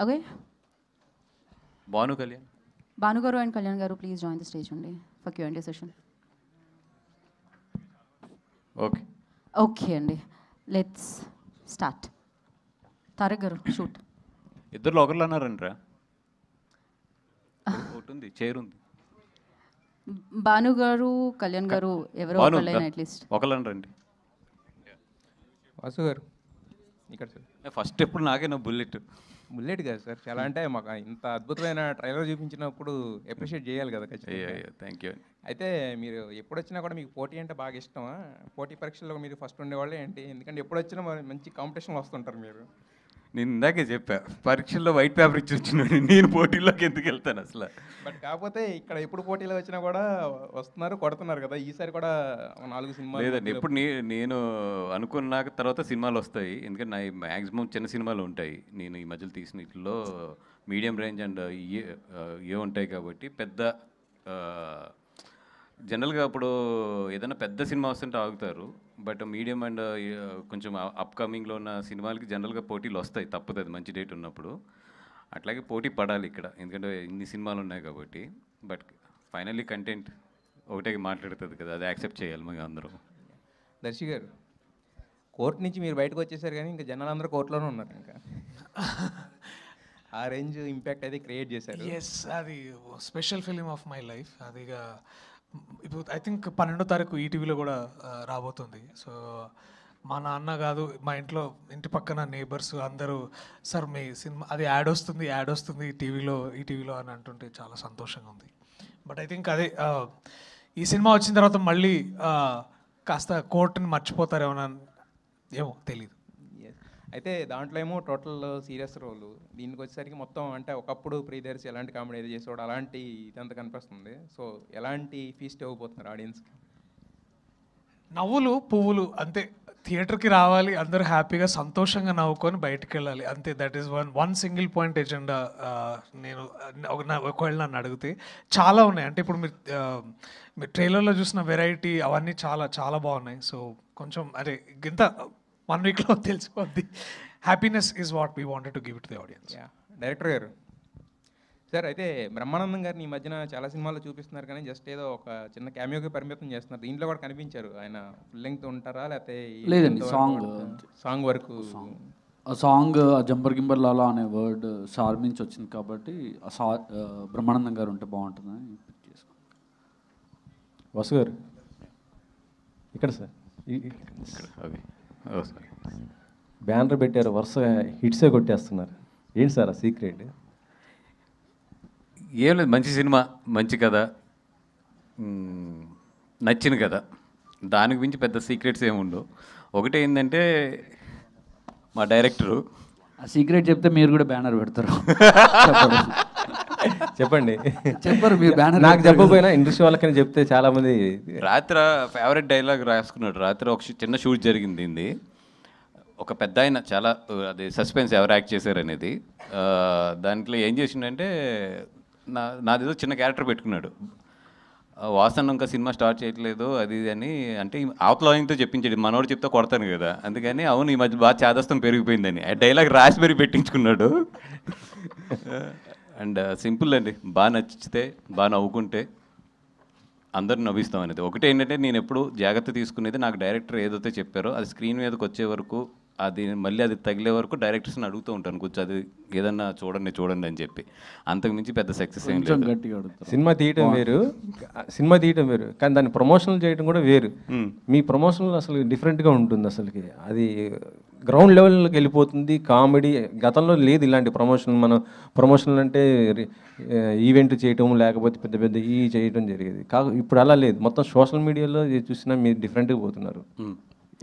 Okay, Bhanu Kalyan. Bhanu గారు and Kalyan గారు please join the stage అండి for Q&A session. Okay okay అండి, లెట్స్ స్టార్ట్. తారక్ గారు షూట్. ఇద్దరు ఒకళ్ళు అన్నారంట్రా. ఒకటి ఉంది, చైర్ ఉంది. భాను గారు కళ్యాణ్ గారు ఎవరో భాను ఒకళ్ళైనా అట్లీస్ట్. ఒకళ్ళు అనరండి. వాసు గారు ఇక్కడ సార్. ఫస్ట్ ఎప్పుడు నాకేనా బుల్లెట్. బుల్లెట్ కాదు సార్, చాలా అంటే మాకు ఇంత అద్భుతమైన ట్రైలర్ చూపించినప్పుడు అప్రిషియేట్ చేయాలి కదా ఖచ్చితంగా. Thank you. అయితే మీరు ఎప్పుడు వచ్చినా కూడా మీకు పోటీ అంటే బాగా ఇష్టమా? పోటీ పరీక్షల్లో మీరు ఫస్ట్ ఉండేవాళ్ళే ఏంటి? ఎందుకంటే ఎప్పుడు వచ్చినా మంచి కాంపిటీషన్లో వస్తుంటారు మీరు. నేను ఇందాకే చెప్పా, పరీక్షల్లో వైట్ పేపర్ ఇచ్చి వచ్చినాడు, నేను పోటీల్లోకి ఎందుకు వెళ్తాను అసలు. బట్ కాకపోతే ఇక్కడ ఎప్పుడు పోటీలో వచ్చినా కూడా వస్తున్నారు, కొడుతున్నారు కదా. ఈసారి కూడా 4 సినిమాలు లేదండి, ఎప్పుడు నేను అనుకున్న తర్వాత సినిమాలు వస్తాయి. ఎందుకంటే నా మ్యాక్సిమం చిన్న సినిమాలు ఉంటాయి. నేను ఈ మధ్యలో తీసిన వీటిల్లో మీడియం రేంజ్ అండ్ ఇవే ఉంటాయి కాబట్టి పెద్ద జనరల్గా అప్పుడు ఏదైనా పెద్ద సినిమా వస్తుంటే ఆగుతారు. బట్ మీడియం అండ్ కొంచెం అప్కమింగ్లో ఉన్న సినిమాలకి జనరల్గా పోటీలు వస్తాయి, తప్పదు, అది మంచి డేట్ ఉన్నప్పుడు. అట్లాగే పోటీ పడాలి ఇక్కడ, ఎందుకంటే ఇన్ని సినిమాలు ఉన్నాయి కాబట్టి. బట్ ఫైనల్లీ కంటెంట్ ఒకటే మాట్లాడుతుంది కదా, అది యాక్సెప్ట్ చేయాలి మేము అందరూ. దర్శి గారు, కోర్టు నుంచి మీరు బయటకు వచ్చేసారు కానీ ఇంకా జనాలందరూ కోర్టులోనే ఉన్నారు. ఇంకా ఆ రేంజ్ ఇంపాక్ట్ అయితే క్రియేట్ చేశారు. ఎస్, అది special film of my life. అదిగా ఇప్పుడు ఐ థింక్ 12వ తారీఖు ఈటీవీలో కూడా రాబోతుంది. సో మా నాన్న కాదు, మా ఇంటి పక్కన నేబర్స్ అందరూ సార్ మీ సినిమా అది యాడ్ వస్తుంది ఈటీవీలో అని అంటుంటే చాలా సంతోషంగా ఉంది. బట్ ఐ థింక్ అదే ఈ సినిమా వచ్చిన తర్వాత మళ్ళీ కాస్త కోర్టుని ఏమో తెలీదు. అయితే దాంట్లో ఏమో టోటల్ సీరియస్ రోల్, దీనికి వచ్చేసరికి మొత్తం అంటే ఒకప్పుడు ప్రియదర్శి ఎలాంటి కామెడీ అయితే చేసేవాడు అలాంటి ఇదంతా కనిపిస్తుంది. సో ఎలాంటి ఫీస్ట్ ఇవ్వబోతున్నారు ఆడియన్స్కి? నవ్వులు పువ్వులు అంతే. థియేటర్కి రావాలి, అందరూ హ్యాపీగా సంతోషంగా నవ్వుకొని బయటికి వెళ్ళాలి అంతే. That is one single point agenda. నేను ఒకవేళ నన్ను అడిగితే చాలా ఉన్నాయి. అంటే ఇప్పుడు మీరు ట్రైలర్లో చూసిన వెరైటీ అవన్నీ చాలా చాలా బాగున్నాయి. సో కొంచెం అదే ఇంత 1 వీక్లో తెలిసిపోద్ది. Happiness is what we wanted to give it to the audience. Director గారు సార్, అయితే బ్రహ్మానందం గారిని ఈ మధ్యన చాలా సినిమాల్లో చూపిస్తున్నారు కానీ జస్ట్ ఏదో ఒక చిన్న క్యామియోకి పరిమితం చేస్తున్నారు. దీంట్లో కూడా కనిపించారు. ఆయన ఫుల్ లెంగ్త్ ఉంటారా లేకపోతే? లేదండి, సాంగ్ వరకు. ఆ సాంగ్ జంబర్ గింబర్ లాలా అనే వర్డ్ సార్ నుంచి వచ్చింది కాబట్టి బ్రహ్మానందం గారు ఉంటే బాగుంటుందని చేసుకో. వసు గారు ఇక్కడ సార్, బ్యానర్ పెట్టారు, వరుస హిట్సే కొట్టేస్తున్నారు. ఏంటి సార్ ఆ సీక్రెట్? ఏం లేదు, మంచి సినిమా, మంచి కథ, నచ్చిన కథ, దానికి మించి పెద్ద సీక్రెట్స్ ఏమి ఉండవు. ఒకటి ఏంటంటే మా డైరెక్టరు ఆ సీక్రెట్ చెప్తే మీరు కూడా బ్యానర్ పెడతారు. చెప్పండి. చెప్పరు మీరు బ్యానర్. నాకు చెప్పకపోయినా ఇండస్ట్రీ వాళ్ళకని చెప్తే చాలామంది. రాత్రి ఫేవరెట్ డైలాగ్ రాసుకున్నాడు. రాత్రి ఒక చిన్న షూట్ జరిగింది. ఒక పెద్ద ఆయన చాలా అది సస్పెన్స్ ఎవరు యాక్ట్ చేశారు అనేది. దాంట్లో ఏం చేసిండంటే నాదేదో చిన్న క్యారెక్టర్ పెట్టుకున్నాడు. వాసన్ ఇంకా సినిమా స్టార్ట్ చేయట్లేదు అది అని అంటే అవతలతో చెప్పించాడు. మనోడు చెప్తే కొడతాను కదా, అందుకని అవును ఈ మధ్య బాగా చాదస్తం పెరిగిపోయిందని ఆ డైలాగ్ రాసి మరీ పెట్టించుకున్నాడు. అండ్ సింపుల్ అండి, బాగా నచ్చితే బాగా నవ్వుకుంటే అందరూ నవ్విస్తాం అనేది. ఒకటి ఏంటంటే నేను ఎప్పుడు జాగ్రత్త తీసుకునేది, నాకు డైరెక్టర్ ఏదైతే చెప్పారో అది స్క్రీన్ మీదకి వచ్చే వరకు, అది మళ్ళీ అది తగిలే వరకు డైరెక్టర్స్ని అడుగుతూ ఉంటాను, కొంచెం అది ఏదన్నా చూడండి అని చెప్పి. అంతకుమించి పెద్ద సక్సెస్ ఏం లేదు. సినిమా తీయటం వేరు కానీ దాన్ని ప్రమోషనల్ చేయడం కూడా వేరు. మీ ప్రమోషనల్ అసలు డిఫరెంట్గా ఉంటుంది. అసలుకి అది గ్రౌండ్ లెవెల్కి వెళ్ళిపోతుంది. కామెడీ గతంలో లేదు ఇలాంటి ప్రమోషన్. మనం ప్రమోషనల్ అంటే ఈవెంట్ చేయటం లేకపోతే పెద్ద పెద్ద చేయటం జరిగేది. ఇప్పుడు అలా లేదు, మొత్తం సోషల్ మీడియాలో చూసినా మీరు డిఫరెంట్గా పోతున్నారు.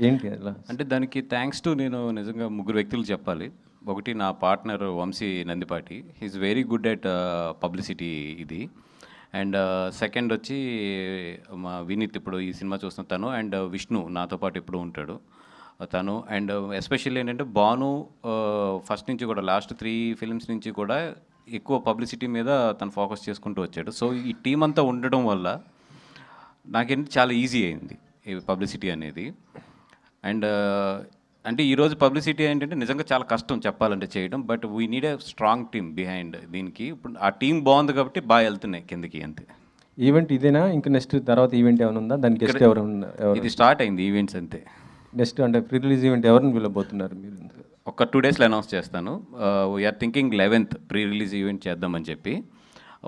ఏంటి అలా? అంటే దానికి థ్యాంక్స్ టు నేను నిజంగా 3 వ్యక్తులు చెప్పాలి. ఒకటి నా partner Vamshi Nandipati, he's very good at publicity ఇది. అండ్ సెకండ్ వచ్చి మా వినీత్, ఇప్పుడు ఈ సినిమా చూస్తున్న తను. అండ్ విష్ణు నాతో పాటు ఎప్పుడు ఉంటాడు తను. అండ్ ఎస్పెషల్లీ ఏంటంటే భాను ఫస్ట్ నుంచి కూడా లాస్ట్ 3 ఫిల్మ్స్ నుంచి కూడా ఎక్కువ పబ్లిసిటీ మీద తను ఫోకస్ చేసుకుంటూ వచ్చాడు. సో ఈ టీం అంతా ఉండడం వల్ల నాకేంటి చాలా ఈజీ అయింది ఈ పబ్లిసిటీ అనేది. అండ్ అంటే ఈరోజు పబ్లిసిటీ ఏంటంటే నిజంగా చాలా కష్టం చెప్పాలంటే చేయడం, but we need a strong team behind దీనికి. ఇప్పుడు ఆ టీం బాగుంది కాబట్టి బాగా వెళ్తున్నాయి కిందకి అంతే. ఈవెంట్ ఇదేనా? ఇంకా నెక్స్ట్ తర్వాత ఈవెంట్ ఏమైనా ఉందా? దానికి గెస్ట్ ఎవరు ఇది స్టార్ట్ అయింది ఈవెంట్స్ అంతే. నెక్స్ట్ అంటే ప్రీ రిలీజ్ ఈవెంట్ ఎవరిని పిలవబోతున్నారు మీరు? ఒక 2 డేస్లో అనౌన్స్ చేస్తాను. We are thinking 11th pre release event చేద్దామని చెప్పి.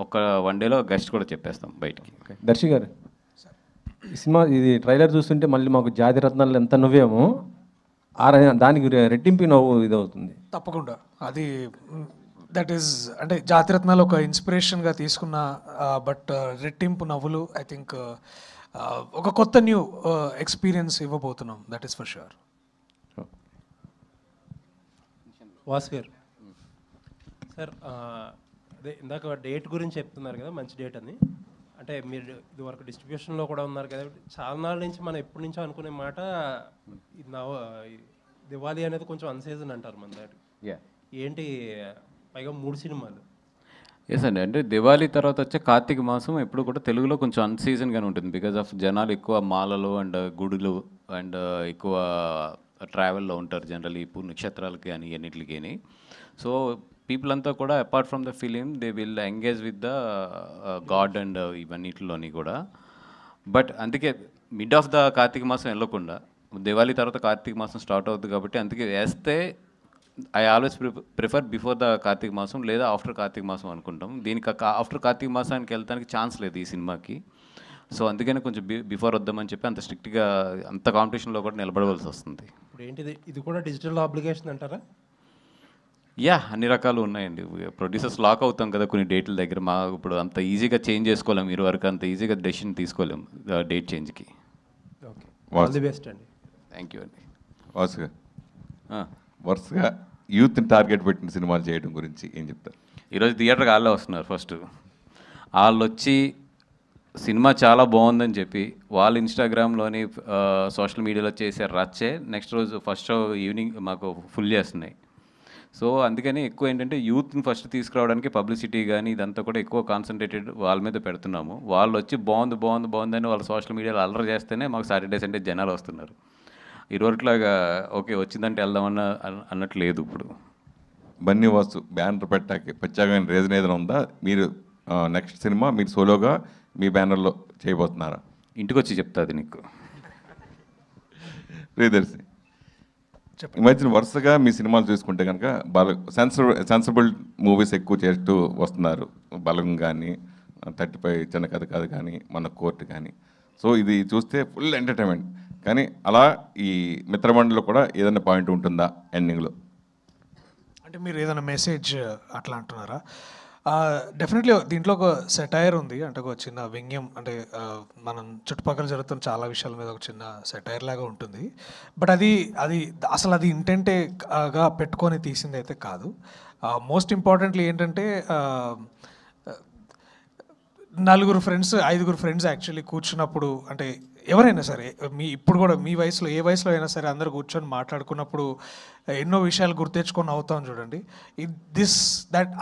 ఒక 1 డేలో గెస్ట్ కూడా చెప్పేస్తాం బయటికి. దర్శి గారు, ఈ సినిమా ఇది ట్రైలర్ చూస్తుంటే మళ్ళీ మాకు జాతి రత్నాలు ఎంత నవ్వేమో దానికి రెట్టింపు నవ్వు ఇది అవుతుంది. తప్పకుండా అది దట్ ఈస్ అంటే జాతిరత్నాలు ఒక ఇన్స్పిరేషన్గా తీసుకున్న బట్ రెట్టింపు నవ్వులు ఐ థింక్ ఒక కొత్త న్యూ ఎక్స్పీరియన్స్ ఇవ్వబోతున్నాం, that is for sure. Vasu garu sir, అదే ఇందాక డేట్ గురించి చెప్తున్నారు కదా, మంచి డేట్ అని. అంటే మీరు ఇది వరకు డిస్ట్రిబ్యూషన్లో కూడా ఉన్నారు కదా, చాలా నాళ్ళ నుంచి మనం ఎప్పటి నుంచో అనుకునే మాట దివాళీ అనేది కొంచెం అన్సీజన్ అంటారు మన దాటి. ఏంటి పైగా 3 సినిమాలు. ఎస్ అండి, అంటే దివాళీ తర్వాత వచ్చే కార్తీక మాసం ఎప్పుడు కూడా తెలుగులో కొంచెం అన్సీజన్గానే ఉంటుంది. బికాజ్ ఆఫ్ జనాలు ఎక్కువ మాలలు అండ్ గుడులు అండ్ ఎక్కువ ట్రావెల్లో ఉంటారు జనరల్లీ ఇప్పుడు నక్షత్రాలకి అని అన్నిటికి. సో పీపుల్ అంతా కూడా apart from the film they will engage with the god and ఇవన్నిటిలోని కూడా. బట్ అందుకే మిడ్ ఆఫ్ ద కార్తీక మాసం వెళ్ళకుండా దివాళీ తర్వాత కార్తీక మాసం స్టార్ట్ అవుతుంది కాబట్టి అందుకే వేస్తే I always prefer before the Karthika మాసం లేదా ఆఫ్టర్ కార్తీక మాసం అనుకుంటాం. దీనికి ఆఫ్టర్ కార్తీక మాసానికి వెళ్తానికి ఛాన్స్ లేదు ఈ సినిమాకి. సో అందుకని కొంచెం బిఫోర్ వద్దామని చెప్పి అంత స్ట్రిక్ట్గా అంత కాంపిటీషన్లో కూడా నిలబడవలసి వస్తుంది. ఇప్పుడు ఏంటిది, ఇది కూడా డిజిటల్ ఆబ్లిగేషన్ అంటారా? యా, అన్ని రకాలు ఉన్నాయండి. ప్రొడ్యూసర్స్ లాక్ అవుతాం కదా కొన్ని డేట్ల దగ్గర. మా ఇప్పుడు అంత ఈజీగా చేంజ్ చేసుకోలేము, మీరు వరకు అంత ఈజీగా డెసిషన్ తీసుకోలేము డేట్ చేంజ్కి. ఓకే, ఆల్ ది బెస్ట్ అండి. థ్యాంక్ యూ అండి. వాసుగా వరుసగా యూత్ని టార్గెట్ పెట్టిన సినిమాలు చేయడం గురించి ఏం చెప్తారు? ఈరోజు థియేటర్కి వాళ్ళే వస్తున్నారు. ఫస్ట్ వాళ్ళు వచ్చి సినిమా చాలా బాగుందని చెప్పి వాళ్ళు ఇన్స్టాగ్రామ్లోని సోషల్ మీడియాలో చేసే రచ్చే నెక్స్ట్ రోజు ఫస్ట్ షో ఈవినింగ్ మాకు ఫుల్ చేస్తున్నాయి. సో అందుకని ఎక్కువ ఏంటంటే యూత్ని ఫస్ట్ తీసుకురావడానికి పబ్లిసిటీ కానీ ఇదంతా కూడా ఎక్కువ కాన్సన్ట్రేటెడ్ వాళ్ళ మీద పెడుతున్నాము. వాళ్ళు వచ్చి బాగుందని వాళ్ళు సోషల్ మీడియాలో అల్లరి చేస్తేనే మాకు సాటర్డే సండే జనాలు వస్తున్నారు. ఇరువరకులాగా ఓకే వచ్చిందంటే వెళ్దామన్న అన్నట్టు లేదు. ఇప్పుడు బన్నీ వాసు బ్యానర్ పెట్టాకి ప్రత్యేకమైన రీజన్ ఏదైనా ఉందా? మీరు నెక్స్ట్ సినిమా మీరు సోలోగా మీ బ్యానర్లో చేయబోతున్నారా? ఇంటికి వచ్చి చెప్తాది నీకు. ప్రియదర్శి, ఈ మధ్యన వరుసగా మీ సినిమాలు చూసుకుంటే కనుక సెన్సిబుల్ మూవీస్ ఎక్కువ చేస్తూ వస్తున్నారు. బలం కానీ 35 చిన్న కథ కాదు కానీ మన కోర్టు కానీ. సో ఇది చూస్తే ఫుల్ ఎంటర్టైన్మెంట్. కానీ అలా ఈ మిత్రమండలిలో కూడా ఏదైనా పాయింట్ ఉంటుందా ఎండింగ్లో? అంటే మీరు ఏదైనా మెసేజ్ అట్లా అంటున్నారా? డెఫినెట్లీ దీంట్లో ఒక సెటైర్ ఉంది, అంటే ఒక చిన్న వ్యంగ్యం, అంటే మనం చుట్టుపక్కల జరుగుతున్న చాలా విషయాల మీద ఒక చిన్న సెటైర్ లాగా ఉంటుంది. బట్ అది అసలు అది ఇంటెంటేగా పెట్టుకొని తీసింది అయితే కాదు. మోస్ట్ ఇంపార్టెంట్లీ ఏంటంటే 4 ఫ్రెండ్స్ 5 ఫ్రెండ్స్ యాక్చువల్లీ కూర్చున్నప్పుడు, అంటే ఎవరైనా సరే ఇప్పుడు కూడా మీ వయసులో ఏ వయసులో అయినా సరే అందరు కూర్చొని మాట్లాడుకున్నప్పుడు ఎన్నో విషయాలు గుర్తెచ్చుకొని అవుతాం చూడండి.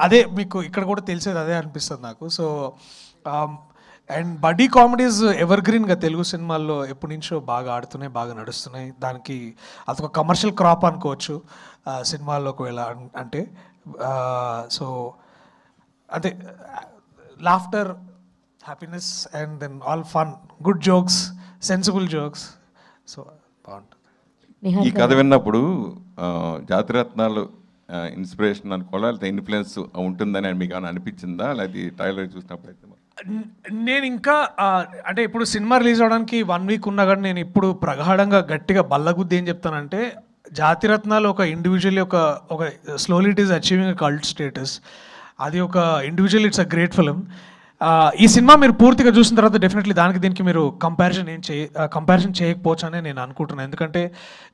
అదే మీకు ఇక్కడ కూడా తెలిసేది అదే అనిపిస్తుంది నాకు. సో అండ్ బడ్డీ కామెడీస్ ఎవర్ గ్రీన్గా తెలుగు సినిమాల్లో ఎప్పటి నుంచో బాగా ఆడుతున్నాయి, బాగా నడుస్తున్నాయి. దానికి అదొక కమర్షియల్ క్రాప్ అనుకోవచ్చు సినిమాల్లోకి అంటే. సో అదే laughter, happiness and then all fun, good jokes, sensible jokes. So బాగుంటుంది. ఈ కథ విన్నప్పుడు జాతిరత్నాలు ఇన్స్పిరేషన్ అనుకోవాలా లేదా ఇన్ఫ్లుయెన్స్ ఉంటుందని మీకు ఏమైనా అనిపించిందా? లేదా ట్రైలర్ చూసినప్పుడు అయితే నేను ఇంకా అంటే ఇప్పుడు సినిమా రిలీజ్ అవడానికి 1 వీక్ ఉన్నా కానీ నేను ఇప్పుడు ప్రగాఢంగా గట్టిగా బల్లగుద్ది ఏం చెప్తానంటే జాతిరత్నాలు ఒక ఇండివిజువల్లీ ఒక slowly it is achieving cult status. అది ఒక individual it's a great film. ఈ సినిమా మీరు పూర్తిగా చూసిన తర్వాత డెఫినెట్లీ దీనికి మీరు కంపారిజన్ చేయకపోవచ్చు అని నేను అనుకుంటున్నాను. ఎందుకంటే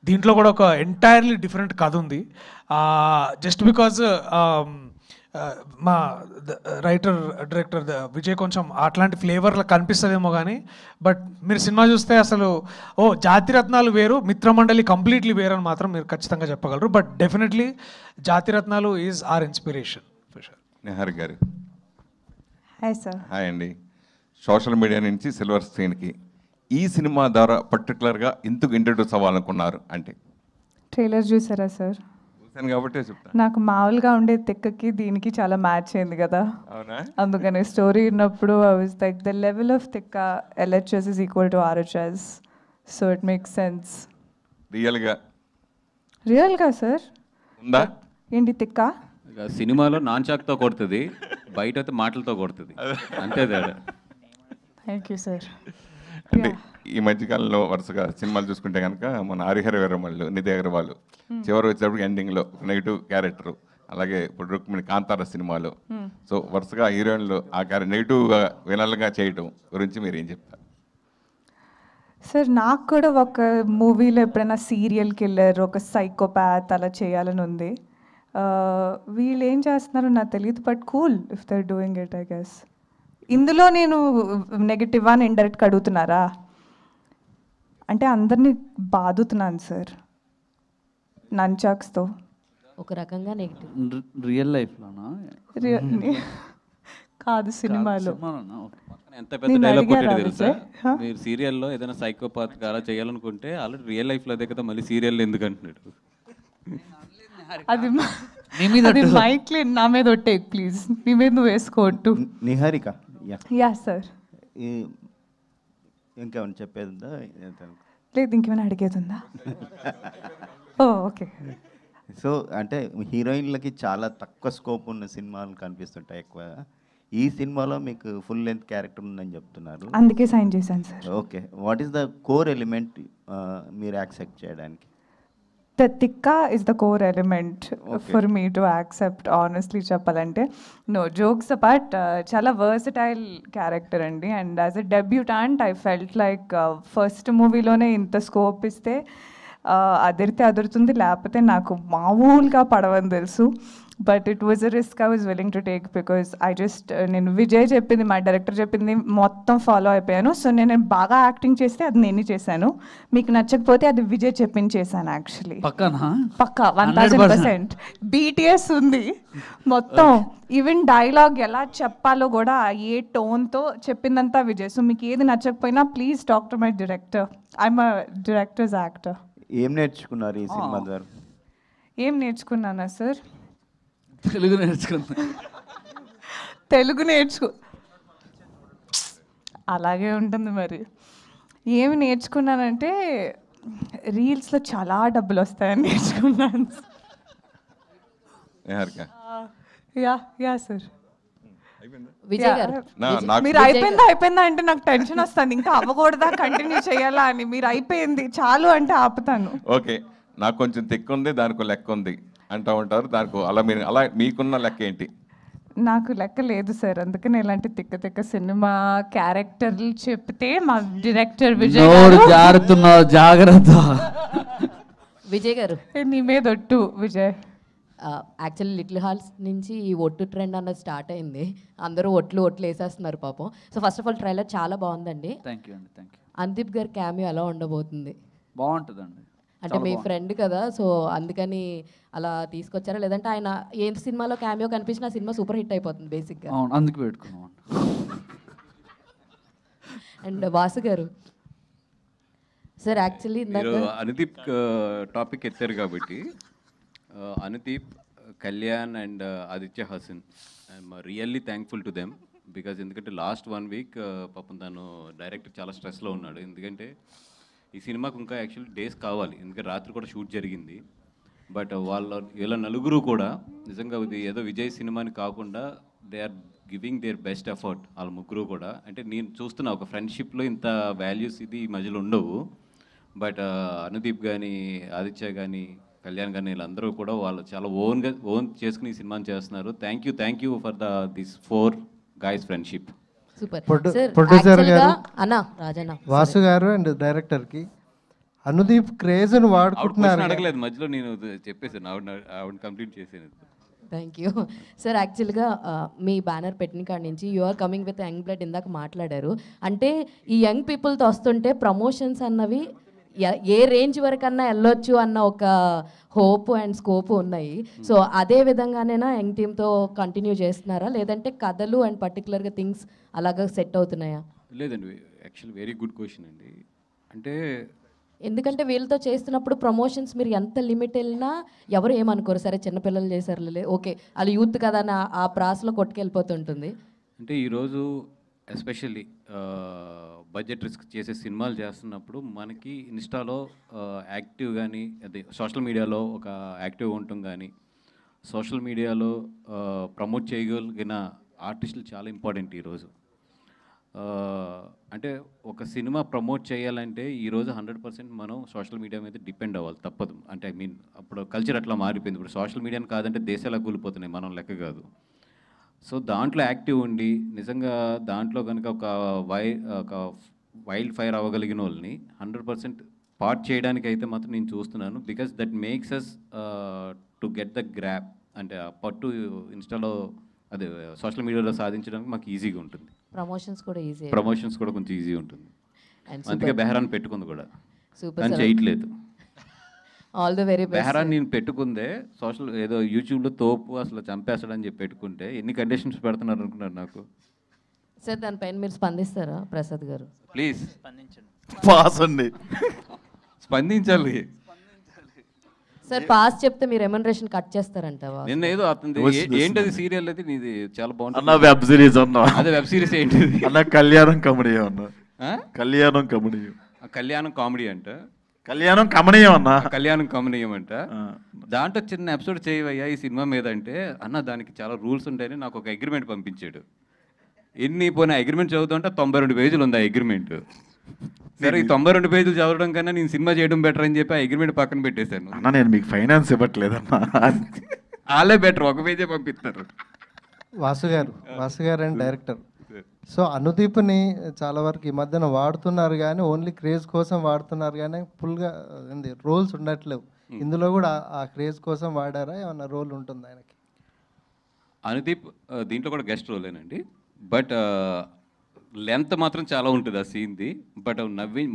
దీంట్లో కూడా ఒక ఎంటైర్లీ డిఫరెంట్ కథ ఉంది. జస్ట్ బికాజ్ మా రైటర్ డైరెక్టర్ విజయ్ కొంచెం అట్లాంటి ఫ్లేవర్లో కనిపిస్తుందేమో కానీ, బట్ మీరు సినిమా చూస్తే అసలు జాతిరత్నాలు వేరు, మిత్రమండలి కంప్లీట్లీ వేరు అని మాత్రం మీరు ఖచ్చితంగా చెప్పగలరు. But definitely Jathi Ratnalu is our inspiration for sure. Nihar garu hi sir. Hi అండి. సోషల్ మీడియా నుంచి సిల్వర్ స్క్రీన్కి ఈ సినిమా ద్వారా పర్టికులర్గా ఎందుకు ఇంట్రడ్యూస్ అవ్వాలనుకున్నారు? అంటే ట్రైలర్ చూసారా సార్? చూశాను కాబట్టే చెప్తాను. నాకు మామూలుగా ఉండే తిక్కకి దీనికి చాలా మ్యాచ్ అయింది కదా, అవునా? అందుకని స్టోరీ విన్నప్పుడు I was like the level of తిక్క LHS is equal to RHS, so it makes sense. రియల్గా రియల్గా సార్? ఉందా? ఏంటి తిక్క? ఇక సినిమాలో నాన్ చాక్తో కొడుతుంది, బయట అయితే మాటలతో కొడుతుంది, అంతే తేడా. Thank you sir. అంటే ఈ మధ్యకాలంలో వరుసగా సినిమాలు చూసుకుంటే కనుక మన హరిహర వీరమల్లు, నిధి అగర్వాల్ చివరి వచ్చేటప్పుడు ఎండింగ్లో నెగిటివ్ క్యారెక్టర్, అలాగే ఇప్పుడు రుక్మిణి కాంతార సినిమాలో, సో వరుసగా హీరోయిన్లు ఆ నెగిటివ్గా వినల్గా చేయటం గురించి మీరు ఏం చెప్తారు? సార్ నాకు కూడా ఒక మూవీలో ఎప్పుడైనా సీరియల్ కిల్లర్, ఒక సైకోపాత్ అలా చేయాలని ఉంది. వీళ్ళు ఏం చేస్తున్నారో నాకు తెలియదు, but cool if they're doing it I guess. ఇందులో నేను నెగిటివ్ అని ఇండైరెక్ట్గా అడుగుతున్నారా అంటే అందరినీ బాదుతున్నాను సార్ నంచాక్స్తో. ఒక రకంగా నెగిటివ్ రియల్ లైఫ్లోనా? కాదు సినిమాలో. ఎంత పెద్ద డైలాగ్ కొట్టాడు తెలుసా? మీరు సీరియల్లో ఏదైనా సైకోపాత్ అలా చేయాలనుకుంటే ఆల్రెడీ రియల్ లైఫ్లో అదే కదా, మళ్ళీ సీరియల్ ఎందుకు అంటున్నాడు? అది మైక్ నా మీద ఒట్టే ప్లీజ్, నీ మీద నువ్వు వేసుకోవట్టు. Niharika, yeah sir. ఇంకేమైనా చెప్పేదా? లేదు, ఇంకేమైనా అడిగేది ఉందా? ఓ ఓకే. సో అంటే హీరోయిన్లకి చాలా తక్కువ స్కోప్ ఉన్న సినిమాలు కనిపిస్తుంటాయి ఎక్కువ. ఈ సినిమాలో మీకు ఫుల్ లెంత్ క్యారెక్టర్ ఉందని చెప్తున్నారు, అందుకే సైన్ చేశాను sir. Okay, what is the core element మీరు యాక్సెప్ట్ చేయడానికి? ద తిక్క is the core element for me to accept, honestly చెప్పాలంటే. నో జోక్స్ అపార్ట్, చాలా వర్సటైల్ క్యారెక్టర్ అండి. And as a debutante I felt like first మూవీలోనే ఇంత scope ఇస్తే అదిరితే అదురుతుంది, లేకపోతే నాకు మామూలుగా పడవని తెలుసు. But it was a risk I was willing to take, because నేను విజయ్ చెప్పింది, మా డైరెక్టర్ చెప్పింది మొత్తం ఫాలో అయిపోయాను. సో నేను బాగా యాక్టింగ్ చేస్తే అది నేను చేశాను, మీకు నచ్చకపోతే అది విజయ్ చెప్పింది చేశాను. యాక్చువల్లీ పక్కా 1000%. BTS ఉంది మొత్తం, ఈవెన్ డైలాగ్ ఎలా చెప్పాలో కూడా ఏ టోన్తో చెప్పిందంతా విజయ్. సో మీకు ఏది నచ్చకపోయినా please talk to my director, I'm a directors actor. ఏం నేర్చుకున్నారు ఈ సినిమా ద్వారా? ఏం నేర్చుకున్నానా సార్? తెలుగు నేర్చుకున్నా. తెలుగు అలాగే ఉంటుంది మరి. ఏమి నేర్చుకున్నానంటే రీల్స్లో చాలా డబ్బులు వస్తాయని నేర్చుకున్నాను. Yeah sir. విజయ్ గారు, మీరు అయిపోయిందా అంటే నాకు టెన్షన్ వస్తుంది, ఇంకా అవ్వకూడదా, కంటిన్యూ చేయాలా అని. మీరు అయిపోయింది చాలు అంటే ఆపుతాను. ఓకే, నాకు కొంచెం తిక్కు ఉంది, దానికి లెక్క ఉంది అంటూ ఉంటారు, దానికి అలా మీకున్న లెక్క ఏంటి? నాకు లెక్క లేదు సార్, అందుకని ఇలాంటి తిక్క సినిమా క్యారెక్టర్లు చెప్తే మా డైరెక్టర్ విజయ్ జాగ్రత్త. విజయ్ గారు, నీ మీద ఒట్టు విజయ్. యాక్చువల్లీ లిటిల్ హార్ట్స్ నుంచి ఈ ఒట్టు ట్రెండ్ అన్నది స్టార్ట్ అయింది, అందరూ ఒట్లు వేసేస్తున్నారు పాపం. So first of all trailer చాలా బాగుందండి. థ్యాంక్ యూ అండి, థ్యాంక్ యూ. అందీప్ గారి క్యామియో ఎలా ఉండబోతుంది? బాగుంటుందండి, అంటే మీ ఫ్రెండ్ కదా, సో అందుకని అలా తీసుకొచ్చారా, లేదంటే ఆయన ఏ సినిమాలో క్యామియో కనిపించిన ఆ సినిమా సూపర్ హిట్ అయిపోతుంది బేసిక్గా? అవును, అందుకు పెట్టుకున్నాం. And Vasu garu sir, actually మీరు అనుదీప్ టాపిక్ ఎత్తారు కాబట్టి, Anudeep, Kalyan and Aditya Haasan, I'm really thankful to them. Because ఎందుకంటే లాస్ట్ 1 వీక్ పాపం తను డైరెక్టర్ చాలా స్ట్రెస్లో ఉన్నాడు. ఎందుకంటే ఈ సినిమాకు ఇంకా యాక్చువల్లీ డేస్ కావాలి, ఎందుకంటే రాత్రి కూడా షూట్ జరిగింది. బట్ వీళ్ళ నలుగురు కూడా నిజంగా ఇది ఏదో విజయ్ సినిమాని కాకుండా they are giving their best effort, వాళ్ళ ముగ్గురు కూడా. అంటే నేను చూస్తున్నా ఒక ఫ్రెండ్షిప్లో ఇంత వాల్యూస్ ఇది ఈ మధ్యలో ఉండవు. బట్ అనుదీప్ కానీ, ఆదిత్య కానీ, కళ్యాణ్ కానీ, వీళ్ళందరూ కూడా వాళ్ళు చాలా ఓన్ చేసుకుని ఈ సినిమాని చేస్తున్నారు. Thank you for this 4 guys friendship. Producer గారు, రాజన్న, వాసు గారు అండ్ డైరెక్టర్కి అనుదీప్ క్రేజ్ అని వాడుకుంటున్నారు. అడగలేదు మధ్యలో, నేను చెప్పేసాను, ఆవిడ కంప్లీట్ చేసాను. Thank you sir. యాక్చువల్గా మీ బ్యానర్ పెట్టిన కాడి నుంచి you are coming with young blood ఇందాక మాట్లాడారు. అంటే ఈ యంగ్ పీపుల్తో వస్తుంటే ప్రమోషన్స్ అన్నవి ఏ రేంజ్ వరకన్నా వెళ్ళొచ్చు అన్న ఒక హోప్ అండ్ స్కోప్ ఉన్నాయి. సో అదే విధంగానేనా యంగ్ టీమ్తో కంటిన్యూ చేస్తున్నారా, లేదంటే కథలు అండ్ పర్టికులర్గా థింగ్స్ అలాగా సెట్ అవుతున్నాయా? లేదండి, యాక్చువల్లీ వెరీ గుడ్ క్వశ్చన్ అండి. అంటే ఎందుకంటే వీళ్ళతో చేస్తున్నప్పుడు ప్రమోషన్స్ మీరు ఎంత లిమిట్ వెళ్ళినా ఎవరు ఏమనుకోరు, సరే చిన్నపిల్లలు చేశారులే ఓకే వాళ్ళు యూత్ కదా అని ఆ ప్రాసలో కొట్టుకెళ్ళిపోతుంటుంది. అంటే ఈరోజు ఎస్పెషల్లీ బడ్జెట్ రిస్క్ చేసే సినిమాలు చేస్తున్నప్పుడు మనకి ఇన్స్టాలో యాక్టివ్ కానీ అదే సోషల్ మీడియాలో ఒక యాక్టివ్ ఉండటం కానీ సోషల్ మీడియాలో ప్రమోట్ చేయగలిగిన ఆర్టిస్టులు చాలా ఇంపార్టెంట్ ఈరోజు. అంటే ఒక సినిమా ప్రమోట్ చేయాలంటే ఈరోజు 100% మనం సోషల్ మీడియా మీద డిపెండ్ అవ్వాలి, తప్పదు. అంటే ఐ మీన్ అప్పుడు కల్చర్ అట్లా మారిపోయింది. ఇప్పుడు సోషల్ మీడియాని కాదంటే దేశాలకు కూలిపోతున్నాయి, మనం లెక్క కాదు. సో దాంట్లో యాక్టివ్ ఉండి నిజంగా దాంట్లో కనుక ఒక వైల్డ్ ఫైర్ అవ్వగలిగిన వాళ్ళని 100% పార్ట్ చేయడానికి అయితే మాత్రం నేను చూస్తున్నాను. Because that makes us to get the grip, అంటే ఆ పట్టు ఇన్స్టాలో అదే సోషల్ మీడియాలో సాధించడానికి మాకు ఈజీగా ఉంటుంది. ప్రమోషన్స్ కూడా కొంచెం ఈజీ ఉంటుంది. అందుకే బెహరాన్ పెట్టుకుంది కూడా, సూపర్ కానీ చేయట్లేదు. All the very best. బెహరాన్ నేను పెట్టుకుందే సోషల్ ఏదో యూట్యూబ్లో తోపు అసలు చంపేస్తాడని చెప్పి పెట్టుకుంటే ఎన్ని కండిషన్స్ పెడుతున్నారు అనుకున్నారు నాకు. సార్ దానిపైన మీరు స్పందిస్తారా ప్రసాద్ గారు? ప్లీజ్ పాస్ అండి, స్పందించాలి. సార్ పాస్ చెప్తే మీరు రెమ్యునరేషన్ కట్ చేస్తారంట. నిన్న ఏదో అతను ఏంటది సీరియల్ అది నీది చాలా బాగుంటుంది అన్న, వెబ్ సిరీస్ అన్నా. అదే వెబ్ సిరీస్ ఏంటిది అన్న? కళ్యాణం కమనీయం అన్న. కళ్యాణం కామెడీ అంట. కళ్యాణం కమనీయం అన్న. కళ్యాణం కమనీయం అంట. దాంట్లో చిన్న ఎపిసోడ్ చేయవయ్యా ఈ సినిమా మీద అంటే, అన్న దానికి చాలా రూల్స్ ఉంటాయని నాకు ఒక అగ్రిమెంట్ పంపించాడు. పోయిన అగ్రిమెంట్ చదువుతుంటే 92 పేజీలు ఉంది ఆ అగ్రిమెంట్. సరే ఈ 92 పేజీలు చదవడం కన్నా నేను సినిమా చేయడం బెటర్ అని చెప్పి ఆ అగ్రిమెంట్ పక్కన పెట్టేశాను. అన్న నేను మీకు ఫైనాన్స్ ఇవ్వట్లేదన్నా, వాళ్ళే బెటర్, ఒక పేజే పంపిస్తారు. వాసు గారు అండ్ డైరెక్టర్. సో అనుదీప్ని చాలా వరకు ఈ మధ్యన వాడుతున్నారు కానీ ఓన్లీ క్రేజ్ కోసం వాడుతున్నారు కానీ ఫుల్గా రోల్స్ ఉండట్లేవు. ఇందులో కూడా ఆ క్రేజ్ కోసం వాడారా, ఏమన్నా రోల్ ఉంటుంది ఆయనకి? అనుదీప్ దీంట్లో కూడా గెస్ట్ రోలేనండి, బట్ లెంత్ మాత్రం చాలా ఉంటుంది ఆ సీన్ది. బట్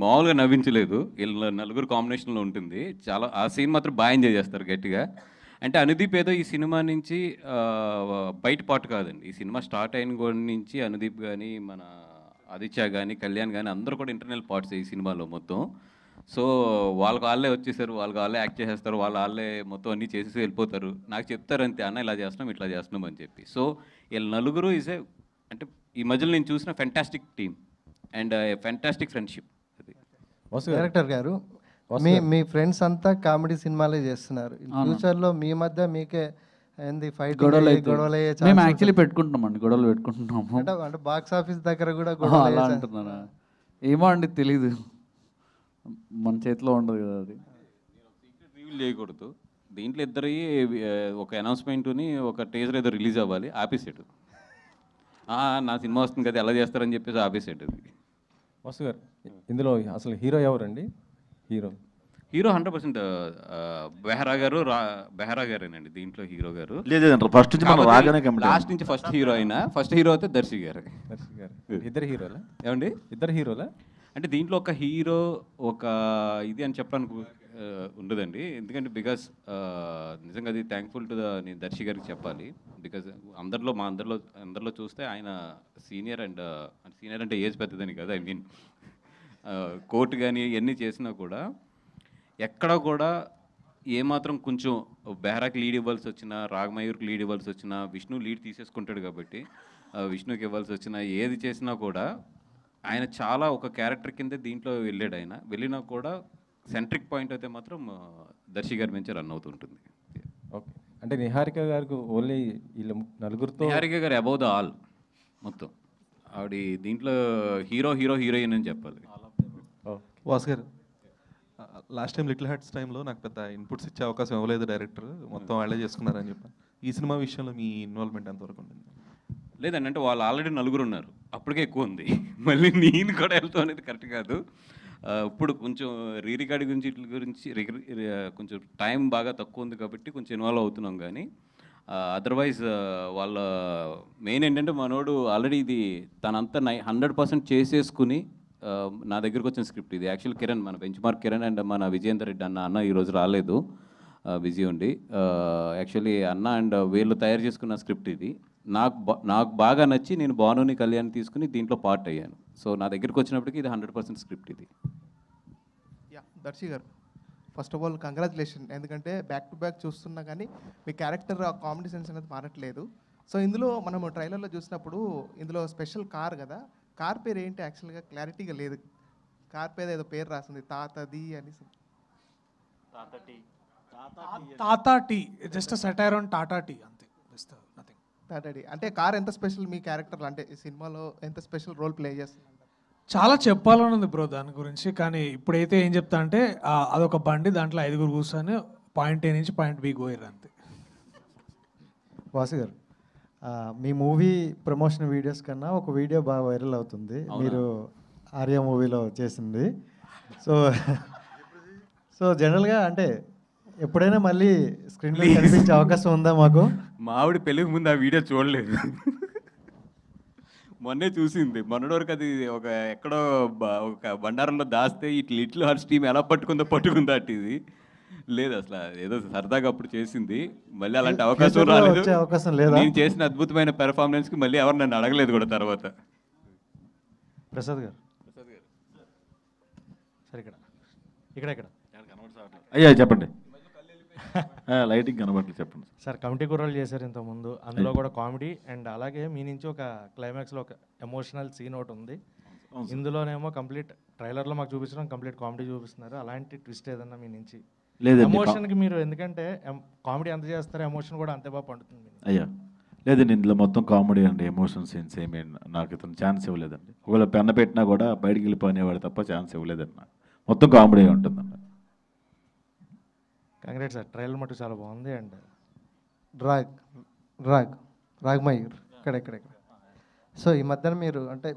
మామూలుగా నవ్వించలేదు, వీళ్ళ నలుగురు కాంబినేషన్లో ఉంటుంది. చాలా ఆ సీన్ మాత్రం బాగా ఎంజాయ్ చేస్తారు గట్టిగా. అంటే అనుదీప్ ఏదో ఈ సినిమా నుంచి బయట పాటు కాదండి. ఈ సినిమా స్టార్ట్ అయిన కూడా నుంచి అనుదీప్ కానీ మన ఆదిత్య కానీ కళ్యాణ్ కానీ అందరూ కూడా ఇంటర్నల్ పార్ట్స్ ఈ సినిమాలో మొత్తం. సో వాళ్ళే వచ్చేసారు, వాళ్ళే యాక్ట్ చేసేస్తారు, వాళ్ళే మొత్తం అన్నీ చేసేసి వెళ్ళిపోతారు. నాకు చెప్తారు అంతే, అన్న ఇలా చేస్తున్నాం ఇట్లా చేస్తున్నాం అని చెప్పి. సో వీళ్ళ నలుగురు అంటే ఈ మధ్యలో నేను చూసిన fantastic team and fantastic friendship. Director గారు, మీ ఫ్రెండ్స్ అంతా కామెడీ సినిమాలే చేస్తున్నారు. ఫ్యూచర్లో మీ మధ్య మీకే ఏంది ఫైట్ గొడవలు మేము యాక్చువల్లీ పెట్టుకుంటున్నామండి, గొడవలు పెట్టుకుంటున్నాము. అంటే బాక్స్ ఆఫీస్ దగ్గర కూడా అలా అంటున్నారా? ఏమో అండి, తెలీదు, మన చేతిలో ఉండదు కదా అది. రివీల్ చేయకూడదు. దీంట్లో ఇద్దరు ఒక అనౌన్స్మెంట్ని ఒక టీజర్ ఏదో రిలీజ్ అవ్వాలి, ఆపేసాడు. నా సినిమా వస్తుంది కదా ఎలా చేస్తారని చెప్పేసి ఆపేసాడు. అది వాసు గారు, ఇందులో అసలు హీరో ఎవరండి? హీరో 100% బెహరా గారేనండి దీంట్లో హీరో గారు. లేదంటే ఫస్ట్ నుంచి మనం రాగానే లాస్ట్ నుంచి ఫస్ట్ హీరో అయినా ఫస్ట్ హీరో అయితే దర్శి గారు. ఇద్దరు హీరోలా? ఏమండి ఇద్దరు హీరోలా? అంటే దీంట్లో ఒక హీరో ఒక ఇది అని చెప్పడానికి ఉండదండి. ఎందుకంటే బికాస్ నిజంగా అది థ్యాంక్ఫుల్ టు నేను దర్శి గారికి చెప్పాలి. బికాజ్ అందరిలో చూస్తే ఆయన సీనియర్ అంటే ఏజ్ పెద్దదని కదా. ఐ మీన్ కోర్టు కానీ ఇవన్నీ చేసినా కూడా ఎక్కడ కూడా ఏమాత్రం కొంచెం బెహరాకి లీడ్ ఇవ్వాల్సి వచ్చినా, రాగమయూర్కి లీడ్ ఇవ్వాల్సి వచ్చినా, విష్ణు లీడ్ తీసేసుకుంటాడు కాబట్టి విష్ణుకి ఇవ్వాల్సి వచ్చినా ఏది చేసినా కూడా ఆయన చాలా ఒక క్యారెక్టర్ కింద దీంట్లో వెళ్ళాడు. ఆయన వెళ్ళినా కూడా సెంట్రిక్ పాయింట్ అయితే మాత్రం దర్శి గారి నుంచి రన్ అవుతుంటుంది. ఓకే, అంటే నిహారిక గారికి ఓన్లీ వీళ్ళు నలుగురితో, నిహారిక గారు అబౌవ్ ద ఆల్ మొత్తం. ఆవిడ దీంట్లో హీరోయిన్ అని చెప్పాలి. వాస్ గారు, లాస్ట్ టైం లిటిల్ హార్ట్స్ టైంలో నాకు పెద్ద ఇన్పుట్స్ ఇచ్చే అవకాశం ఇవ్వలేదు డైరెక్టర్, మొత్తం వాళ్ళే చేసుకున్నారని చెప్పాను. ఈ సినిమా విషయంలో మీ ఇన్వాల్వ్మెంట్ ఎంతవరకు ఉంటుంది? లేదండి, అంటే వాళ్ళు ఆల్రెడీ నలుగురు ఉన్నారు, అప్పటికే ఎక్కువ ఉంది. మళ్ళీ నేను కూడా వెళ్తాం అనేది కరెక్ట్ కాదు. ఇప్పుడు కొంచెం రీరికార్డ్ గురించి కొంచెం టైం బాగా తక్కువ ఉంది కాబట్టి కొంచెం ఇన్వాల్వ్ అవుతున్నాం. కానీ అదర్వైజ్ వాళ్ళ మెయిన్ ఏంటంటే మనోడు ఆల్రెడీ ఇది తనంతా 100% చేసేసుకుని నా దగ్గరకు వచ్చిన స్క్రిప్ట్ ఇది. యాక్చువల్ కిరణ్, మన బెంచ్ మార్క్ కిరణ్ అండ్ మన విజయేందర్ రెడ్డి అన్న ఈరోజు రాలేదు, బిజీ ఉండి. యాక్చువల్లీ అన్న అండ్ వీళ్ళు తయారు చేసుకున్న స్క్రిప్ట్ ఇది. నాకు బాగా నచ్చి నేను భానుని కళ్యాణ్ తీసుకుని దీంట్లో పార్ట్ అయ్యాను. సో నా దగ్గరికి వచ్చినప్పటికీ ఇది 100% స్క్రిప్ట్ ఇది. దర్శి గారు, ఫస్ట్ ఆఫ్ ఆల్ కంగ్రాచులేషన్. ఎందుకంటే బ్యాక్ టు బ్యాక్ చూస్తున్నా కానీ మీ క్యారెక్టర్ కామెడీ సెన్స్ అనేది మారట్లేదు. సో ఇందులో మనము ట్రైలర్లో చూసినప్పుడు ఇందులో స్పెషల్ కార్ కదా, కార్ పేరు ఏంటి యాక్చువల్గా క్లారిటీగా లేదు. కార్ పేరు ఏదో పేరు రాసింది తాతది అని. Tata tea, just satire on Tata tea అంతే, నథింగ్. టాటా టీ అంటే కార్ ఎంత స్పెషల్ మీ క్యారెక్టర్, అంటే ఈ సినిమాలో ఎంత స్పెషల్ రోల్ ప్లే చేస్తుంది? చాలా చెప్పాలని ఉంది బ్రో దాని గురించి, కానీ ఇప్పుడైతే ఏం చెప్తా అంటే అదొక బండి, దాంట్లో 5 కూర్చొని పాయింట్ ఏ నుంచి పాయింట్ బి పోయారు అంతే. వాసు గారు, మీ మూవీ ప్రమోషన్ వీడియోస్ కన్నా ఒక వీడియో బాగా వైరల్ అవుతుంది, మీరు ఆర్య మూవీలో చేసింది. సో జనరల్గా అంటే ఎప్పుడైనా మళ్ళీ స్క్రీన్ మీద కనిపించే అవకాశం ఉందా మాకు? మా ఆవిడ పెళ్ళికి ముందు ఆ వీడియో చూడలేదు, మొన్నే చూసింది. మొన్నటి వరకు అది ఒక ఎక్కడో ఒక బండారంలో దాస్తే ఇట్లా లిటిల్ హార్ట్స్ టీమ్ ఎలా పట్టుకుందో అటు ఇది లేదు, అసలు ఏదో సరదాగా అప్పుడు చేసింది. మళ్ళీ అలాంటి అవకాశం రాలేదు. నేను చేసిన అద్భుతమైన పెర్ఫార్మెన్స్కి మళ్ళీ ఎవరు నన్ను అడగలేదు కూడా తర్వాత. ప్రసాద్ గారు సరే, ఇక్కడ అయ్యా చెప్పండి. లైటింగ్ కనబడలేదు, చెప్పండి సార్. కమిటీ కుర్రాళ్ళు చేశారు ఇంతకుముందు, అందులో కూడా కామెడీ అండ్ అలాగే మీ నుంచి ఒక క్లైమాక్స్లో ఒక ఎమోషనల్ సీన్ ఒకటి ఉంది. ఇందులోనేమో కంప్లీట్ ట్రైలర్లో మాకు చూపించడం కంప్లీట్ కామెడీ చూపిస్తున్నారు. అలాంటి ట్విస్ట్ ఏదన్నా మీ నుంచి? లేదండి, ఎమోషన్కి మీరు ఎందుకంటే కామెడీ ఎంత చేస్తారో ఎమోషన్ కూడా అంతే బాగా పండుతుంది. అయ్యా లేదండి, ఇందులో మొత్తం కామెడీ అండి, ఎమోషన్ సీన్స్ ఏమీ నాకు ఇతను ఛాన్స్ ఇవ్వలేదండి. ఒకవేళ పెన్న పెట్టినా కూడా బయటికి వెళ్ళిపోనేవాడు తప్ప ఛాన్స్ ఇవ్వలేదండి నాకు. మొత్తం కామెడీ ఉంటుందండి. కంగ్రాట్స్ సార్, ట్రైలర్ మటు చాలా బాగుంది. అండ్ రాగ్మయూర్ ఇక్కడ. సో ఈ మధ్యన మీరు అంటే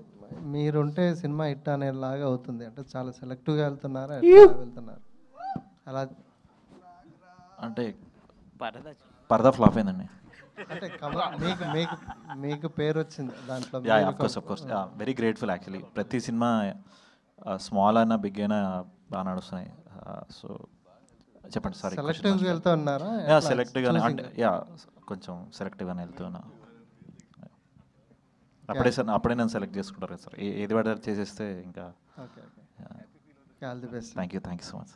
మీరుంటే సినిమా హిట్ అనేలాగా అవుతుంది, అంటే చాలా సెలెక్టివ్గా వెళ్తున్నారు, వెళ్తున్నారు అలా అంటే పరదా ఫ్లాప్ అయిందండి. అంటే మీకు పేరు వచ్చింది దాంట్లో. Of course very grateful actually. ప్రతి సినిమా స్మాల్ అయినా బిగ్ అయినా బాగా నడుస్తున్నాయి. సో చెప్పండి. సారీ, సెలెక్టివ్గా వెళ్తూ ఉన్నారా? సెలెక్టివ్గానే అంటే కొంచెం సెలెక్టివ్గానే వెళ్తున్నా. అప్పుడే నేను సెలెక్ట్ చేసుకుంటారు కదా సార్, ఏది పడారు చేసేస్తే ఇంకా. All the best. Thank you so much.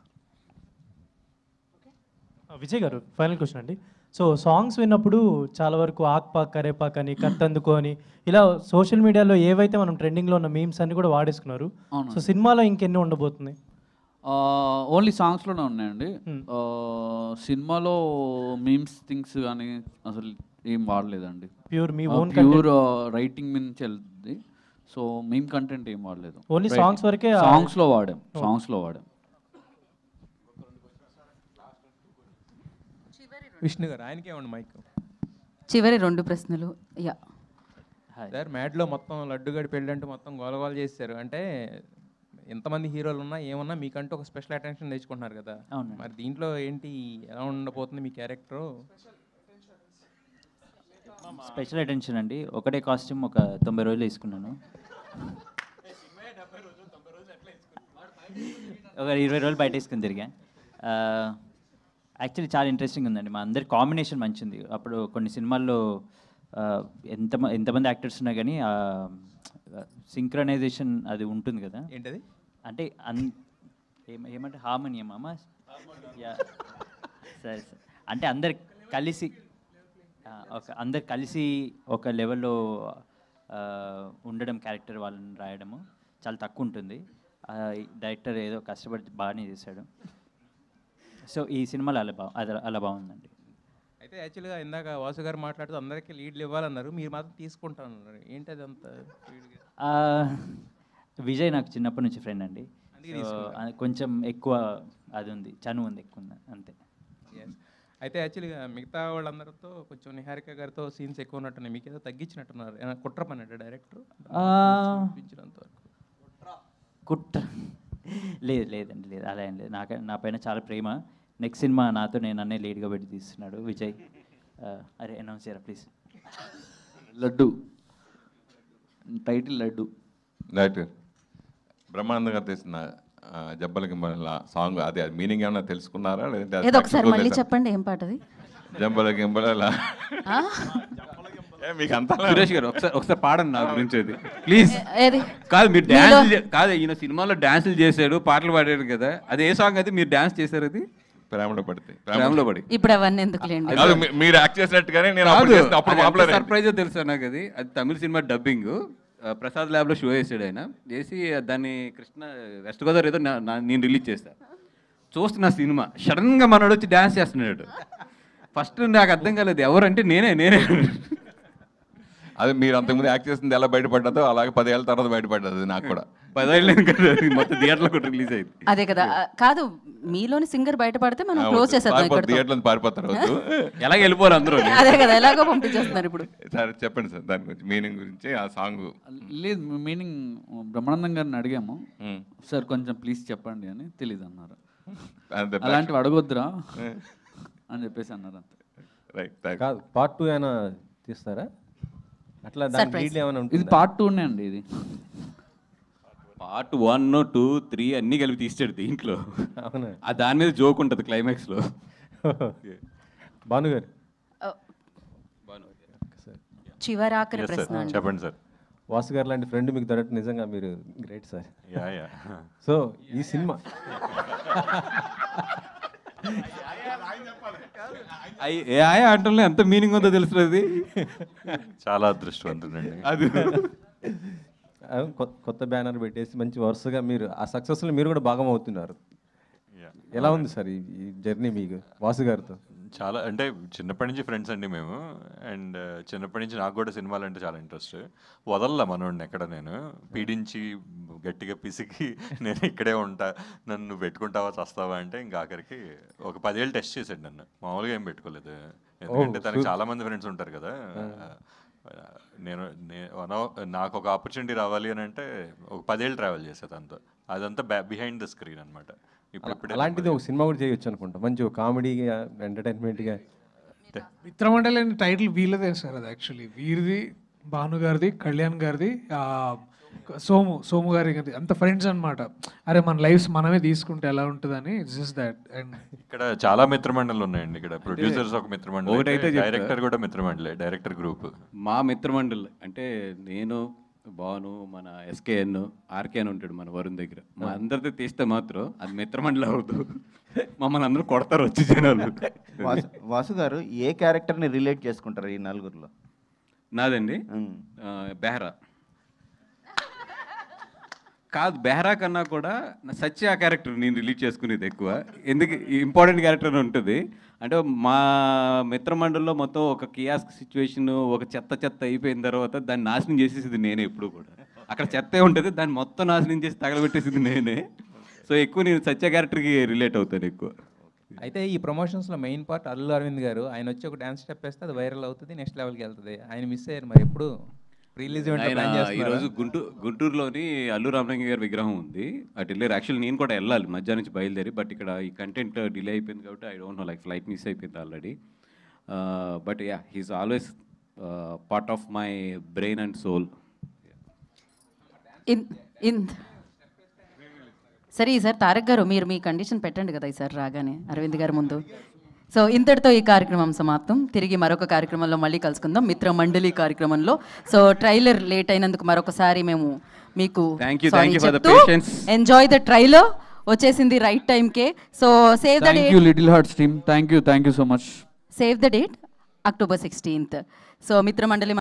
Vijay గారు, ఫైనల్ క్వశ్చన్ అండి. సో సాంగ్స్ విన్నప్పుడు చాలా వరకు ఆక్ పాక్ కరేపాక్ అని కత్తందుకో అని ఇలా సోషల్ మీడియాలో ఏవైతే మనం ట్రెండింగ్లో ఉన్న మీమ్స్ అన్ని కూడా వాడేసుకున్నారు. సో సినిమాలో ఇంకెన్ని ఉండబోతుంది? ఓన్లీ సాంగ్స్లోనే ఉన్నాయండి. సినిమాలో మీమ్స్ థింగ్స్ కానీ అసలు ఏం వాడలేదండి. ప్యూర్ మీ ఓన్ ప్యూర్ రైటింగ్ నుంచి వెళ్తుంది. సో మీమ్ కంటెంట్ ఏం వాడలేదు, ఓన్లీ సాంగ్స్ వరకే. సాంగ్స్లో వాడాం. విష్ణు గారు, ఆయనకే ఇవ్వండి మైక్. చివరి 2 ప్రశ్నలు. యా సార్, మ్యాడ్లో మొత్తం లడ్డుగడి పెళ్ళంటూ మొత్తం గోలగోల చేశారు. అంటే ఎంతమంది హీరోలు ఉన్నా ఏమన్నా మీకంటూ ఒక స్పెషల్ అటెన్షన్ తెచ్చుకుంటున్నారు కదా, మరి దీంట్లో ఏంటి, ఎలా ఉండబోతుంది మీ క్యారెక్టర్? స్పెషల్ అటెన్షన్ అండి. ఒకటే కాస్ట్యూమ్ ఒక 90 రోజులు వేసుకున్నాను. ఒక 20 రోజులు బయట వేసుకుని తిరిగా. యాక్చువల్లీ చాలా ఇంట్రెస్టింగ్ ఉందండి. మా అందరి కాంబినేషన్ మంచిది. అప్పుడు కొన్ని సినిమాల్లో ఎంతమంది యాక్టర్స్ ఉన్నా కానీ సింక్రనైజేషన్ అది ఉంటుంది కదా. ఏంటది అంటే ఏమంటే హార్మోనియం అమ్మా. సరే అంటే అందరు కలిసి ఒక లెవెల్లో ఉండడం, క్యారెక్టర్ వాళ్ళని రాయడము చాలా తక్కువ ఉంటుంది. డైరెక్టర్ ఏదో కష్టపడి బాగానే చేశాడు. సో ఈ సినిమాలో అలా బాగుందండి. అయితే యాక్చువల్గా ఇందాక వాసు గారు మాట్లాడుతూ అందరికీ లీడ్లు ఇవ్వాలన్నారు, మీరు మాత్రం తీసుకుంటానన్నారు. ఏంటి అది అంత? విజయ్ నాకు చిన్నప్పటి నుంచి ఫ్రెండ్ అండి. కొంచెం ఎక్కువ అది ఉంది, చనువు ఉంది ఎక్కువ అంతే. అయితే యాక్చువల్గా మిగతా వాళ్ళందరితో కొంచెం నిహారిక గారితో సీన్స్ ఎక్కువ ఉన్నట్టున్నాయి, మీకు ఏదో తగ్గించినట్టున్నారు. కుట్ర పని అంటే డైరెక్టర్ లేదండి, లేదు అలా ఏం లేదు. నా పైన చాలా ప్రేమ. నెక్స్ట్ సినిమా నాతో నన్నే లీడ్గా పెట్టి తీస్తున్నాడు విజయ్. అరే అనౌన్స్ చేయరా please. Laddu title laddu. Director Brahmananda గారు తీసిన జబ్బల గింబల సాంగ్, అది మీనింగ్ ఏమైనా తెలుసుకున్నారా? ఏదో ఒకసారి మళ్ళీ చెప్పండి, ఏం పాట అది? జంబల గింబల మీకు అంతా సురేష్ గారు ఒకసారి పాడండి నా గురించి అది ప్లీజ్. ఏది? కాదు మీరు డ్యాన్స్ కాదు, ఈయన సినిమాలో డాన్సులు చేశాడు, పాటలు పాడాడు కదా, అది ఏ సాంగ్ అది మీరు డాన్స్ చేశారు? అది ప్రేమలో పడితే. ప్రేమలో పడి. ఇప్పుడు అవన్నీ ఎందుకులేండి. మీరు యాక్ట్ చేసినట్టుగానే నేను సర్ప్రైజ్ తెలుసా నాకు. అది తమిళ సినిమా డబ్బింగ్ ప్రసాద్ ల్యాబ్లో షో చేసాడు ఆయన, చేసి దాన్ని కృష్ణ వెస్ట్ గోదావరి ఏదో నేను రిలీజ్ చేస్తాను. చూస్తున్నా సినిమా, సడన్గా మనోడు వచ్చి డ్యాన్స్ చేస్తున్నాడు. ఫస్ట్ నాకు అర్థం కాలేదు ఎవరంటే నేనే. అది మీరు అంతకుముందు యాక్ట్ చేసింది ఎలా బయటపడ్డదో అలాగే 10 ఏళ్ళ తర్వాత బయటపడ్డది నాకు కూడా. 10 ఏళ్ళు మొత్తం థియేటర్లో కూడా రిలీజ్ అయింది. అదే కదా. కాదు, మీలోని సింగర్ బయటపడితే మనం క్లోజ్ చేసేద్దాం. థియేటర్లో పారిపోతారు ఎలా వెళ్ళిపోరు అందరూ. అదే కదా, ఎలాగో పంపించేస్తున్నారు ఇప్పుడు. సరే చెప్పండి సార్ దాని గురించి, మీనింగ్ గురించి ఆ సాంగ్. లేదు, మీనింగ్ బ్రహ్మానందం గారిని అడిగాము, సార్ కొంచెం ప్లీజ్ చెప్పండి అని. తెలీదు అన్నారు. అలాంటివి అడగొద్దురా అని చెప్పేసి అన్నారు అంతే. రైట్. కాదు, పార్ట్ 2 ఏమైనా తీస్తారా అట్లా? ఇది పార్ట్ 2 అండి. ఇది పార్ట్ 1, 2, 3 అన్నీ కలిపి తీస్తాడు దీంట్లో. దాని మీద జోక్ ఉంటుంది క్లైమాక్స్లో. భానుగారు చివరాఖరి ప్రశ్న చెప్పండి సార్. వాసు గారు లాంటి ఫ్రెండ్ మీకు దొరకడం నిజంగా మీరు గ్రేట్ సార్. సో ఈ సినిమా అంటే ఎంత మీనింగ్ ఉందో తెలుస్తుంది. చాలా అదృష్టవంతుడండి. అది కొత్త బ్యానర్ పెట్టేసి మంచి వరుసగా మీరు ఆ సక్సెస్లో మీరు కూడా భాగం అవుతున్నారు. ఎలా ఉంది సార్ ఈ జర్నీ మీకు వాసు గారితో? చాలా అంటే చిన్నప్పటి నుంచి ఫ్రెండ్స్ అండి మేము. అండ్ చిన్నప్పటి నుంచి నాకు కూడా సినిమాలు అంటే చాలా ఇంట్రెస్ట్. వదల్లా మనోడిని ఎక్కడ నేను పీడించి గట్టిగా పిసికి నేను ఇక్కడే ఉంటా, నన్ను పెట్టుకుంటావా చస్తావా అంటే ఇంకా ఆఖరికి ఒక 10 ఏళ్ళు టెస్ట్ చేశాడు నన్ను. మామూలుగా ఏం పెట్టుకోలేదు, ఎందుకంటే తనకి చాలా మంది ఫ్రెండ్స్ ఉంటారు కదా. నాకు ఒక ఆపర్చునిటీ రావాలి అని అంటే ఒక 10 ఏళ్ళు ట్రావెల్ చేసా తనతో. అదంతా బిహైండ్ ద స్క్రీన్ అనమాట. ఇప్పుడు అలాంటిది ఒక సినిమా కూడా చేయొచ్చు అనుకుంటా, మంచి కామెడీగా ఎంటర్టైన్మెంట్గా. మిత్రమండలి అనే టైటిల్ వీళ్ళదే సార్. అది యాక్చువల్లీ వీరిది, భాను గారిది, కళ్యాణ్ గారిది, సోము గారి అంత ఫ్రెండ్స్ అనమాట. అరే మన లైఫ్స్ మనమే తీసుకుంటే ఎలా ఉంటుందని. Just that. అండ్ ఇక్కడ చాలా మిత్రమండలి ఉన్నాయండి. ఇక్కడ ప్రొడ్యూసర్స్ ఒక మిత్రమండలి, డైరెక్టర్ కూడా మిత్రమండలి, డైరెక్టర్ గ్రూప్. మా మిత్రమండలి అంటే నేను, భాను, మన ఎస్కేఎన్, ఆర్కేఎన్ ఉంటాడు మన వరుణ్ దగ్గర. మా అందరితో తీస్తే మాత్రం అది మిత్రమండలి అవుతుంది. మమ్మల్ని అందరూ కొడతారు వచ్చి జనాలు. వాసు గారు ఏ క్యారెక్టర్ని రిలేట్ చేసుకుంటారు ఈ నలుగురిలో? నాదండి బెహ్రా. కాదు, బెహ్రా కన్నా కూడా సత్య ఆ క్యారెక్టర్ నేను రిలీజ్ చేసుకునేది ఎక్కువ. ఎందుకు ఇంపార్టెంట్ క్యారెక్టర్ ఉంటుంది అంటే, మా మిత్రమండలిలో మొత్తం ఒక కియాస్క్ సిచ్యువేషన్, ఒక చెత్త అయిపోయిన తర్వాత దాన్ని నాశనం చేసేసింది నేనే. ఎప్పుడు కూడా అక్కడ చెత్తే ఉంటుంది, దాన్ని మొత్తం నాశనం చేసి తగలబెట్టేసింది నేనే. సో ఎక్కువ నేను సత్య క్యారెక్టర్కి రిలేట్ అవుతాను ఎక్కువ. అయితే ఈ ప్రమోషన్స్లో మెయిన్ పార్ట్ అల్లు అరవింద్ గారు. ఆయన వచ్చి ఒక డాన్స్ స్టెప్ వేస్తే అది వైరల్ అవుతుంది, నెక్స్ట్ లెవెల్కి వెళ్తుంది. ఆయన మిస్ అయ్యారు. మరి ఎప్పుడు రిలీజ్ ఈరోజు గుంటూరులోని అల్లు రామలింగ గారి విగ్రహం ఉంది, అటు వెళ్ళారు. యాక్చువల్లీ నేను కూడా వెళ్ళాలి మధ్యాహ్నం నుంచి బయలుదేరి, బట్ ఇక్కడ ఈ కంటెంట్ డిలే అయిపోయింది కాబట్టి I don't know, like flight miss అయిపోయింది already. But yeah, he is always part of my brain and soul. సరే ఈసారి తారక్ గారు మీరు మీ కండిషన్ పెట్టండి కదా ఈసారి రాగానే అరవింద్ గారి ముందు. సో ఇంతటితో ఈ కార్యక్రమం సమాప్తం. తిరిగి మరొక కార్యక్రమంలో మళ్ళీ కలుసుకుందాం, మిత్ర మండలి కార్యక్రమంలో. సో ట్రైలర్ లేట్ అయినందుకు మరొకసారి మేము మీకు ఎంజాయ్ ద ట్రైలర్. వచ్చేసింది రైట్ టైంకే. So save the date, little hearts team. Thank you so much. Save the date October 16th. So మిత్ర మండలి